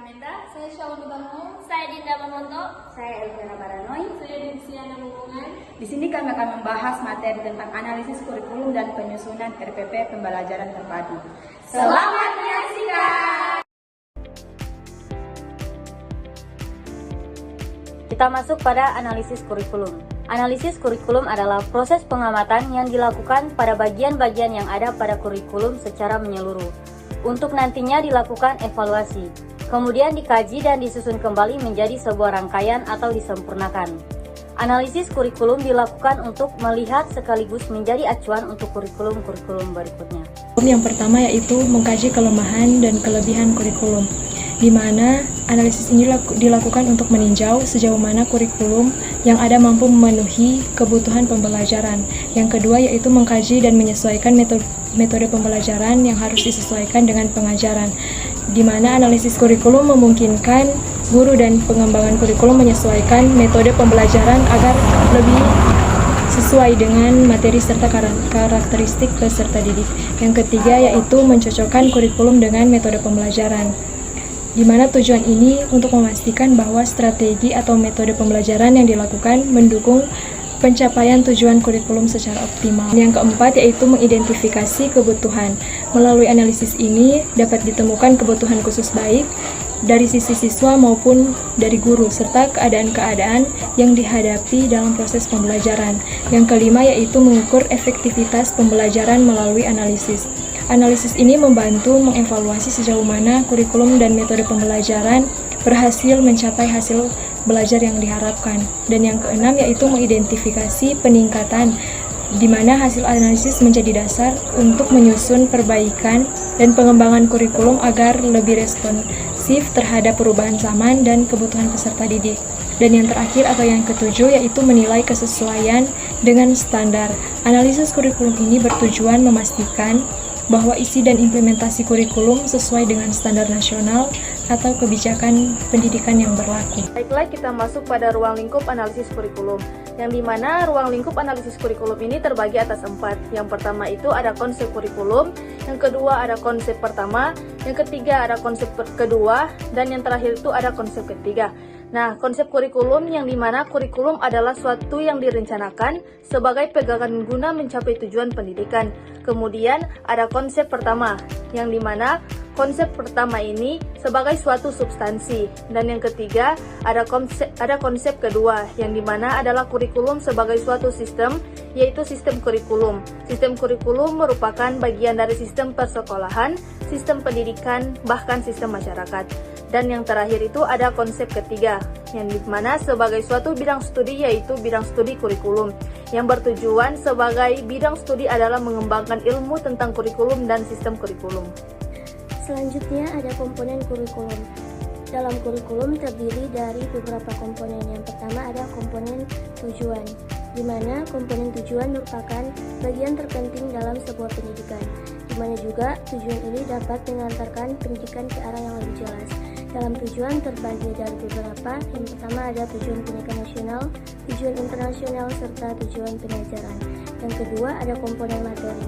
Menda. Saya Syawan Utamo. Saya Dinda Mamonto. Saya Elvira Baranoy. Saya Densiana Mumungan. Di sini kami akan membahas materi tentang analisis kurikulum dan penyusunan RPP pembelajaran terpadu. Selamat menyaksikan. Kita masuk pada analisis kurikulum. Analisis kurikulum adalah proses pengamatan yang dilakukan pada bagian-bagian yang ada pada kurikulum secara menyeluruh, untuk nantinya dilakukan evaluasi, kemudian dikaji dan disusun kembali menjadi sebuah rangkaian atau disempurnakan. Analisis kurikulum dilakukan untuk melihat sekaligus menjadi acuan untuk kurikulum-kurikulum berikutnya. Yang pertama yaitu mengkaji kelemahan dan kelebihan kurikulum, di mana analisis ini dilakukan untuk meninjau sejauh mana kurikulum yang ada mampu memenuhi kebutuhan pembelajaran. Yang kedua yaitu mengkaji dan menyesuaikan metode pembelajaran yang harus disesuaikan dengan pengajaran, di mana analisis kurikulum memungkinkan guru dan pengembangan kurikulum menyesuaikan metode pembelajaran agar lebih sesuai dengan materi serta karakteristik peserta didik. Yang ketiga yaitu mencocokkan kurikulum dengan metode pembelajaran, di mana tujuan ini untuk memastikan bahwa strategi atau metode pembelajaran yang dilakukan mendukung pencapaian tujuan kurikulum secara optimal. Yang keempat yaitu mengidentifikasi kebutuhan. Melalui analisis ini dapat ditemukan kebutuhan khusus baik dari sisi siswa maupun dari guru, serta keadaan-keadaan yang dihadapi dalam proses pembelajaran. Yang kelima yaitu mengukur efektivitas pembelajaran melalui analisis. Analisis ini membantu mengevaluasi sejauh mana kurikulum dan metode pembelajaran berhasil mencapai hasil belajar yang diharapkan. Dan yang keenam yaitu mengidentifikasi peningkatan, di mana hasil analisis menjadi dasar untuk menyusun perbaikan dan pengembangan kurikulum agar lebih responsif terhadap perubahan zaman dan kebutuhan peserta didik. Dan yang terakhir atau yang ketujuh yaitu menilai kesesuaian dengan standar. Analisis kurikulum ini bertujuan memastikan bahwa isi dan implementasi kurikulum sesuai dengan standar nasional atau kebijakan pendidikan yang berlaku. Baiklah, kita masuk pada ruang lingkup analisis kurikulum, yang dimana ruang lingkup analisis kurikulum ini terbagi atas 4. Yang pertama itu ada konsep kurikulum, yang kedua ada konsep pertama, yang ketiga ada konsep kedua, dan yang terakhir itu ada konsep ketiga. Nah, konsep kurikulum yang dimana kurikulum adalah suatu yang direncanakan sebagai pegangan guna mencapai tujuan pendidikan. Kemudian ada konsep pertama, yang dimana konsep pertama ini sebagai suatu substansi. Dan yang ketiga ada konsep kedua, yang dimana adalah kurikulum sebagai suatu sistem, yaitu sistem kurikulum. Sistem kurikulum merupakan bagian dari sistem persekolahan, sistem pendidikan, bahkan sistem masyarakat. Dan yang terakhir itu ada konsep ketiga, yang dimana sebagai suatu bidang studi yaitu bidang studi kurikulum, yang bertujuan sebagai bidang studi adalah mengembangkan ilmu tentang kurikulum dan sistem kurikulum. Selanjutnya ada komponen kurikulum. Dalam kurikulum terdiri dari beberapa komponen. Yang pertama ada komponen tujuan, di mana komponen tujuan merupakan bagian terpenting dalam sebuah pendidikan, di mana juga tujuan ini dapat mengantarkan pendidikan ke arah yang lebih jelas. Dalam tujuan terbagi dari beberapa. Yang pertama ada tujuan pendidikan nasional, tujuan internasional, serta tujuan pengajaran. Yang kedua ada komponen materi,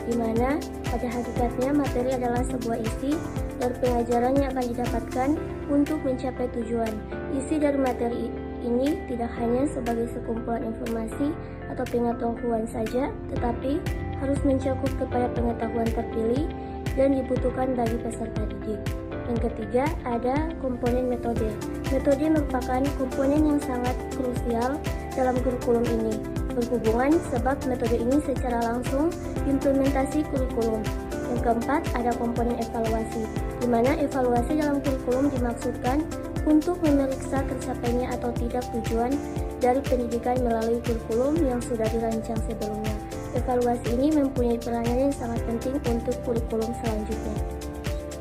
di mana pada hakikatnya materi adalah sebuah isi dari pengajaran yang akan didapatkan untuk mencapai tujuan. Isi dari materi ini tidak hanya sebagai sekumpulan informasi atau pengetahuan saja, tetapi harus mencakup kepada pengetahuan terpilih dan dibutuhkan bagi peserta didik. Yang ketiga ada komponen metode. Metode merupakan komponen yang sangat krusial dalam kurikulum ini, berhubungan sebab metode ini secara langsung implementasi kurikulum. Yang keempat ada komponen evaluasi, di mana evaluasi dalam kurikulum dimaksudkan untuk memeriksa tercapainya atau tidak tujuan dari pendidikan melalui kurikulum yang sudah dirancang sebelumnya. Evaluasi ini mempunyai peranan yang sangat penting untuk kurikulum selanjutnya.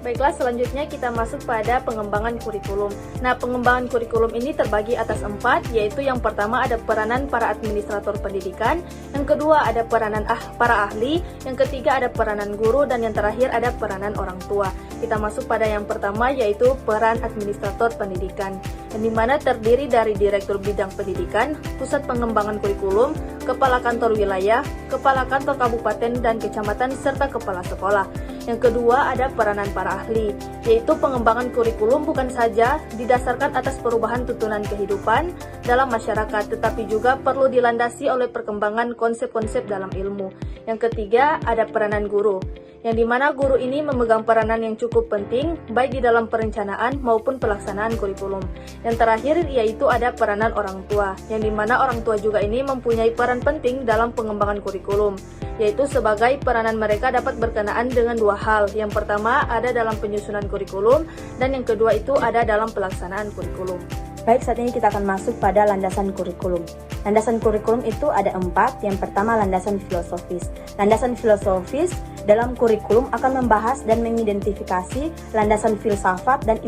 Baiklah, selanjutnya kita masuk pada pengembangan kurikulum. Nah, pengembangan kurikulum ini terbagi atas 4, yaitu yang pertama ada peranan para administrator pendidikan, yang kedua ada peranan para ahli, yang ketiga ada peranan guru, dan yang terakhir ada peranan orang tua. Kita masuk pada yang pertama yaitu peran administrator pendidikan, yang dimana terdiri dari direktur bidang pendidikan, pusat pengembangan kurikulum, kepala kantor wilayah, kepala kantor kabupaten dan kecamatan, serta kepala sekolah. Yang kedua ada peranan para ahli, yaitu pengembangan kurikulum bukan saja didasarkan atas perubahan tuntunan kehidupan dalam masyarakat, tetapi juga perlu dilandasi oleh perkembangan konsep-konsep dalam ilmu. Yang ketiga ada peranan guru, yang dimana guru ini memegang peranan yang cukup penting baik di dalam perencanaan maupun pelaksanaan kurikulum. Yang terakhir yaitu ada peranan orang tua, yang dimana orang tua juga ini mempunyai peran penting dalam pengembangan kurikulum, yaitu sebagai peranan mereka dapat berkenaan dengan dua hal. Yang pertama ada dalam penyusunan kurikulum, dan yang kedua itu ada dalam pelaksanaan kurikulum. Baik, saat ini kita akan masuk pada landasan kurikulum. Landasan kurikulum itu ada 4. Yang pertama, landasan filosofis. Landasan filosofis dalam kurikulum akan membahas dan mengidentifikasi landasan filsafat dan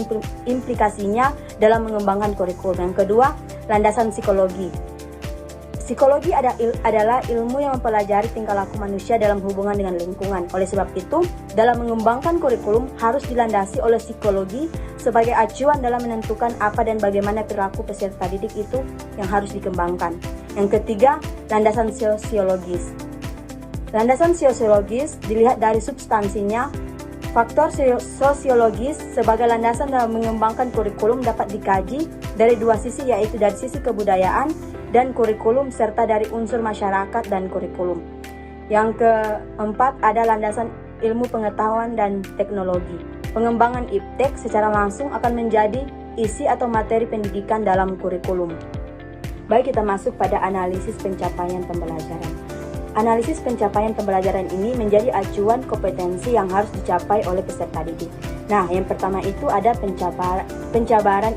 implikasinya dalam mengembangkan kurikulum. Yang kedua, landasan psikologi. Psikologi adalah ilmu yang mempelajari tingkah laku manusia dalam hubungan dengan lingkungan. Oleh sebab itu, dalam mengembangkan kurikulum harus dilandasi oleh psikologi sebagai acuan dalam menentukan apa dan bagaimana perilaku peserta didik itu yang harus dikembangkan. Yang ketiga, landasan sosiologis. Landasan sosiologis dilihat dari substansinya. Faktor sosiologis sebagai landasan dalam mengembangkan kurikulum dapat dikaji dari dua sisi, yaitu dari sisi kebudayaan dan kurikulum serta dari unsur masyarakat dan kurikulum. Yang keempat ada landasan ilmu pengetahuan dan teknologi. Pengembangan iptek secara langsung akan menjadi isi atau materi pendidikan dalam kurikulum. Baik, kita masuk pada analisis pencapaian pembelajaran. Analisis pencapaian pembelajaran ini menjadi acuan kompetensi yang harus dicapai oleh peserta didik. Nah, yang pertama itu ada penjabaran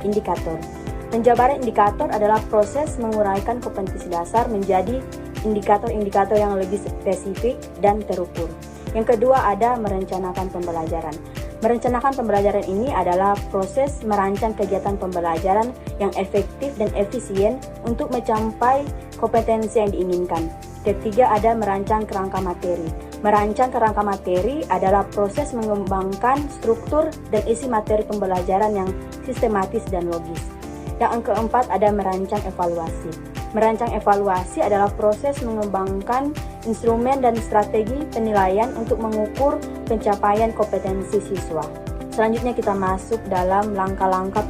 indikator. Penjabaran indikator adalah proses menguraikan kompetensi dasar menjadi indikator-indikator yang lebih spesifik dan terukur. Yang kedua ada merencanakan pembelajaran. Merencanakan pembelajaran ini adalah proses merancang kegiatan pembelajaran yang efektif dan efisien untuk mencapai kompetensi yang diinginkan. Ketiga ada merancang kerangka materi. Merancang kerangka materi adalah proses mengembangkan struktur dan isi materi pembelajaran yang sistematis dan logis. Yang keempat ada merancang evaluasi. Merancang evaluasi adalah proses mengembangkan instrumen dan strategi penilaian untuk mengukur pencapaian kompetensi siswa. Selanjutnya kita masuk dalam langkah-langkah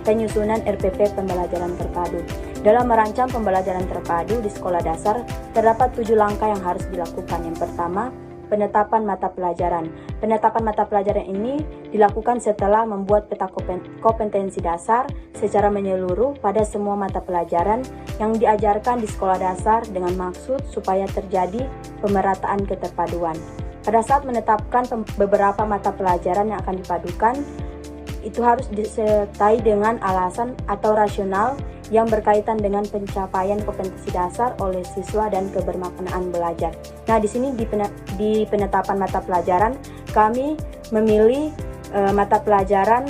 penyusunan RPP pembelajaran terpadu. Dalam merancang pembelajaran terpadu di sekolah dasar, terdapat 7 langkah yang harus dilakukan. Yang pertama, penetapan mata pelajaran. Penetapan mata pelajaran ini dilakukan setelah membuat peta kompetensi dasar secara menyeluruh pada semua mata pelajaran yang diajarkan di sekolah dasar dengan maksud supaya terjadi pemerataan keterpaduan. Pada saat menetapkan beberapa mata pelajaran yang akan dipadukan, itu harus disertai dengan alasan atau rasional yang berkaitan dengan pencapaian kompetensi dasar oleh siswa dan kebermaknaan belajar. Nah, di sini di penetapan mata pelajaran kami memilih mata pelajaran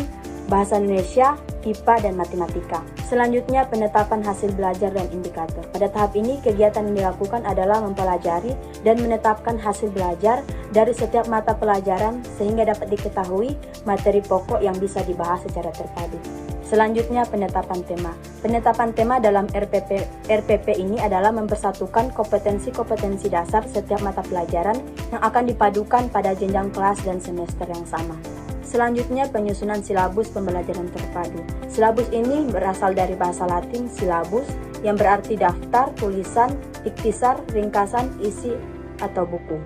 Bahasa Indonesia, IPA, dan Matematika. Selanjutnya penetapan hasil belajar dan indikator. Pada tahap ini kegiatan yang dilakukan adalah mempelajari dan menetapkan hasil belajar dari setiap mata pelajaran sehingga dapat diketahui materi pokok yang bisa dibahas secara terpadu. Selanjutnya penetapan tema. Penetapan tema dalam RPP ini adalah mempersatukan kompetensi-kompetensi dasar setiap mata pelajaran yang akan dipadukan pada jenjang kelas dan semester yang sama. Selanjutnya penyusunan silabus pembelajaran terpadu. Silabus ini berasal dari bahasa Latin silabus yang berarti daftar, tulisan, ikhtisar, ringkasan, isi, atau buku.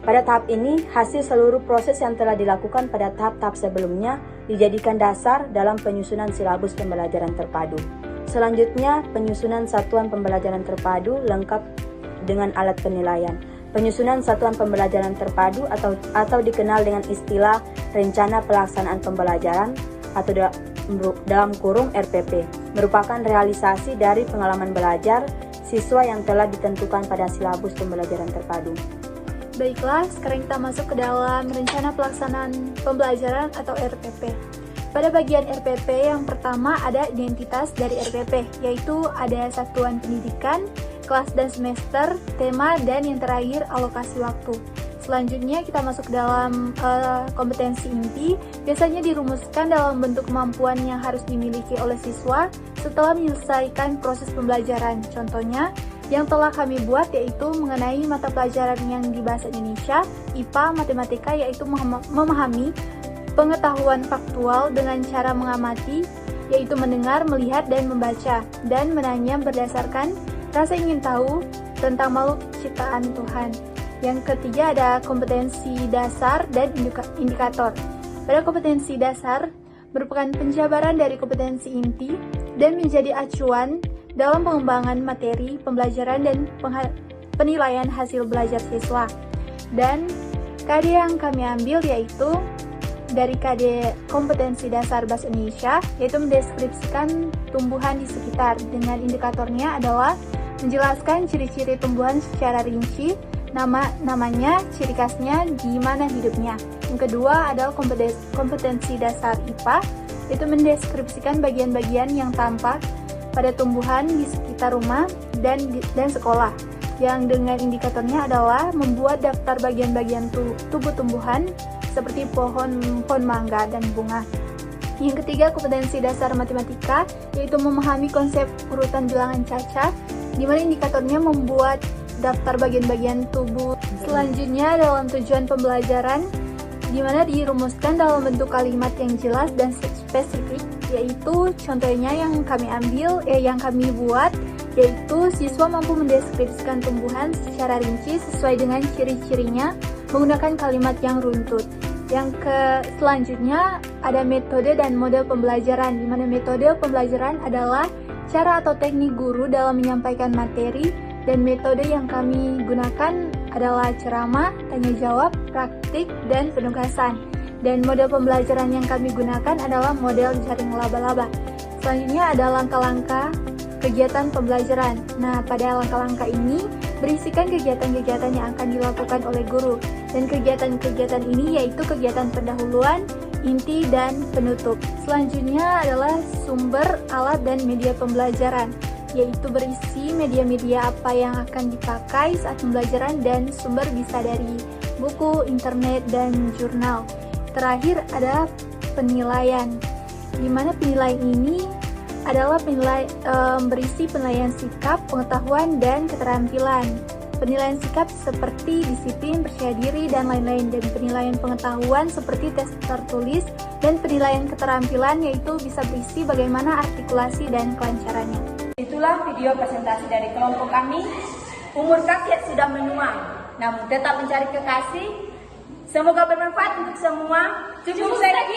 Pada tahap ini, hasil seluruh proses yang telah dilakukan pada tahap-tahap sebelumnya dijadikan dasar dalam penyusunan silabus pembelajaran terpadu. Selanjutnya, penyusunan satuan pembelajaran terpadu lengkap dengan alat penilaian. Penyusunan satuan pembelajaran terpadu atau dikenal dengan istilah rencana pelaksanaan pembelajaran atau dalam kurung RPP merupakan realisasi dari pengalaman belajar siswa yang telah ditentukan pada silabus pembelajaran terpadu. Baiklah, sekarang kita masuk ke dalam rencana pelaksanaan pembelajaran atau RPP. Pada bagian RPP yang pertama ada identitas dari RPP, yaitu ada satuan pendidikan, kelas dan semester, tema, dan yang terakhir alokasi waktu. Selanjutnya kita masuk dalam kompetensi inti, biasanya dirumuskan dalam bentuk kemampuan yang harus dimiliki oleh siswa setelah menyelesaikan proses pembelajaran. Contohnya, yang telah kami buat, yaitu mengenai mata pelajaran yang di bahasa Indonesia, IPA, matematika, yaitu memahami pengetahuan faktual dengan cara mengamati, yaitu mendengar, melihat, dan membaca, dan menanya berdasarkan rasa ingin tahu tentang makhluk ciptaan Tuhan. Yang ketiga ada kompetensi dasar dan indikator. Pada kompetensi dasar merupakan penjabaran dari kompetensi inti dan menjadi acuan dalam pengembangan materi pembelajaran dan penilaian hasil belajar siswa. Dan KD yang kami ambil yaitu dari KD kompetensi dasar bahasa Indonesia, yaitu mendeskripsikan tumbuhan di sekitar, dengan indikatornya adalah menjelaskan ciri-ciri tumbuhan secara rinci, namanya, ciri khasnya, gimana hidupnya. Yang kedua adalah kompetensi dasar IPA, yaitu mendeskripsikan bagian-bagian yang tampak pada tumbuhan di sekitar rumah dan sekolah. Yang dengan indikatornya adalah membuat daftar bagian-bagian tubuh tumbuhan seperti pohon mangga dan bunga. Yang ketiga, kompetensi dasar matematika, yaitu memahami konsep urutan bilangan caca, di mana indikatornya membuat daftar bagian-bagian tubuh. Selanjutnya dalam tujuan pembelajaran, di mana dirumuskan dalam bentuk kalimat yang jelas dan spesifik, yaitu contohnya yang kami buat, yaitu siswa mampu mendeskripsikan tumbuhan secara rinci sesuai dengan ciri-cirinya menggunakan kalimat yang runtut. Yang selanjutnya ada metode dan model pembelajaran, di mana metode pembelajaran adalah cara atau teknik guru dalam menyampaikan materi, dan metode yang kami gunakan adalah ceramah, tanya jawab, praktik, dan penugasan. Dan model pembelajaran yang kami gunakan adalah model jaring laba-laba. Selanjutnya ada langkah-langkah kegiatan pembelajaran. Nah, pada langkah-langkah ini berisikan kegiatan-kegiatan yang akan dilakukan oleh guru. Dan kegiatan-kegiatan ini yaitu kegiatan pendahuluan, inti, dan penutup. Selanjutnya adalah sumber, alat, dan media pembelajaran, yaitu berisi media-media apa yang akan dipakai saat pembelajaran, dan sumber bisa dari buku, internet, dan jurnal. Terakhir ada penilaian, di mana penilaian ini adalah berisi penilaian sikap, pengetahuan, dan keterampilan. Penilaian sikap seperti disiplin, percaya diri, dan lain-lain. Dan penilaian pengetahuan seperti tes tertulis. Dan penilaian keterampilan yaitu bisa berisi bagaimana artikulasi dan kelancarannya. Itulah video presentasi dari kelompok kami. Umur kakek sudah menua, namun tetap mencari kekasih. Semoga bermanfaat untuk semua. Cukup saya.